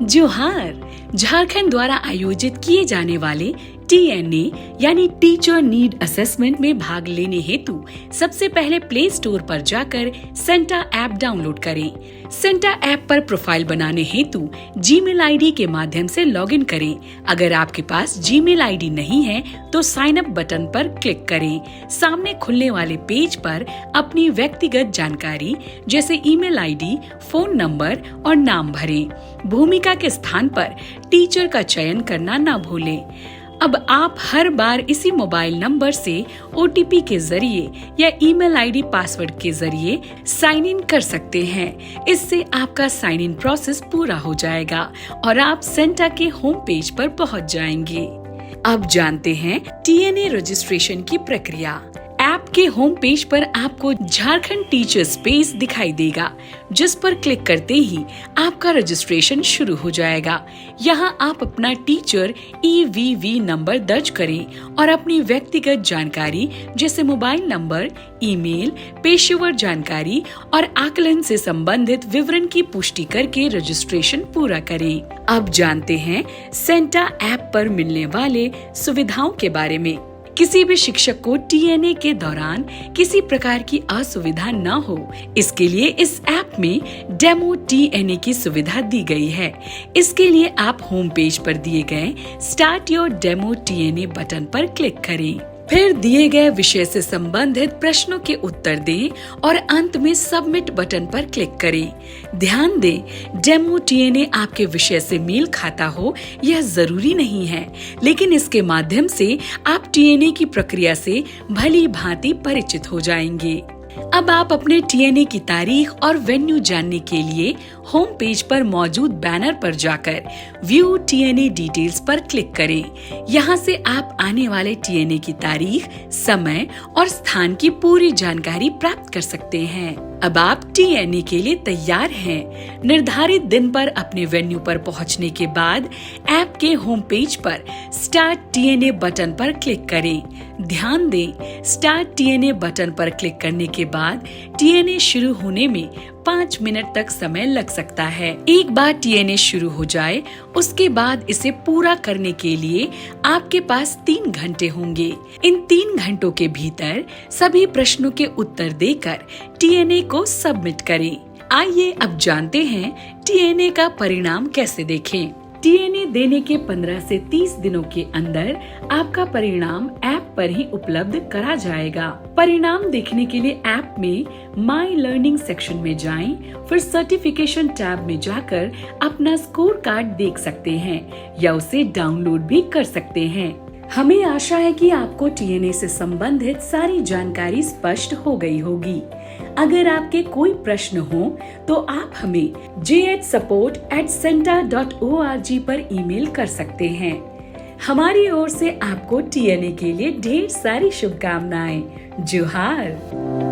जोहार। झारखंड द्वारा आयोजित किए जाने वाले TNA यानी टीचर नीड असेसमेंट में भाग लेने हेतु सबसे पहले प्ले स्टोर पर जाकर सेंटा ऐप डाउनलोड करें। सेंटा ऐप पर प्रोफाइल बनाने हेतु जीमेल आईडी के माध्यम से लॉगिन करें। अगर आपके पास जीमेल आईडी नहीं है तो साइन अप बटन पर क्लिक करें। सामने खुलने वाले पेज पर अपनी व्यक्तिगत जानकारी जैसे ईमेल आईडी, फोन नंबर और नाम भरें। भूमिका के स्थान पर टीचर का चयन करना न भूलें। अब आप हर बार इसी मोबाइल नंबर से OTP के जरिए या ईमेल आईडी पासवर्ड के जरिए साइन इन कर सकते हैं। इससे आपका साइन इन प्रोसेस पूरा हो जाएगा और आप सेंटा के होम पेज पर पहुंच जाएंगे। अब जानते हैं TNA रजिस्ट्रेशन की प्रक्रिया। ऐप के होम पेज पर आपको झारखंड टीचर स्पेस दिखाई देगा, जिस पर क्लिक करते ही आपका रजिस्ट्रेशन शुरू हो जाएगा। यहां आप अपना टीचर EVV नंबर दर्ज करें और अपनी व्यक्तिगत जानकारी जैसे मोबाइल नंबर, ईमेल, पेशेवर जानकारी और आकलन से संबंधित विवरण की पुष्टि करके रजिस्ट्रेशन पूरा करें। अब जानते हैं सेंटा ऐप पर मिलने वाले सुविधाओं के बारे में। किसी भी शिक्षक को TNA के दौरान किसी प्रकार की असुविधा न हो, इसके लिए इस ऐप में डेमो TNA की सुविधा दी गई है। इसके लिए आप होम पेज पर दिए गए start your demo TNA button पर क्लिक करें। फिर दिए गए विषय से संबंधित प्रश्नों के उत्तर दें और अंत में सबमिट बटन पर क्लिक करें। ध्यान दें, डेमो TNA आपके विषय से मेल खाता हो यह जरूरी नहीं है, लेकिन इसके माध्यम से आप TNA की प्रक्रिया से भली भांति परिचित हो जाएंगे। अब आप अपने TNA की तारीख और वेन्यू जानने के लिए होम पेज पर मौजूद बैनर पर जाकर व्यू TNA डिटेल्स पर क्लिक करें। यहाँ से आप आने वाले TNA की तारीख, समय और स्थान की पूरी जानकारी प्राप्त कर सकते हैं। अब आप TNA के लिए तैयार हैं। निर्धारित दिन पर अपने वेन्यू पर पहुँचने के बाद ऐप के होम पेज पर स्टार्ट TNA बटन पर क्लिक करें। ध्यान दें, स्टार्ट TNA बटन पर क्लिक करने के बाद TNA शुरू होने में 5 मिनट तक समय लग सकता है। एक बार TNA शुरू हो जाए, उसके बाद इसे पूरा करने के लिए आपके पास 3 घंटे होंगे। इन 3 घंटों के भीतर सभी प्रश्नों के उत्तर देकर TNA को सबमिट करें। आइए अब जानते हैं TNA का परिणाम कैसे देखें। TNA देने के 15 से 30 दिनों के अंदर आपका परिणाम ऐप पर ही उपलब्ध करा जाएगा। परिणाम देखने के लिए ऐप में माई लर्निंग सेक्शन में जाएं, फिर सर्टिफिकेशन टैब में जाकर अपना स्कोर कार्ड देख सकते हैं या उसे डाउनलोड भी कर सकते हैं। हमें आशा है कि आपको TNA से संबंधित सारी जानकारी स्पष्ट हो गई होगी। अगर आपके कोई प्रश्न हो तो आप हमें jhsupport@centa.org पर ईमेल कर सकते हैं। हमारी ओर से आपको TNA के लिए ढेर सारी शुभकामनाएं। जोहार।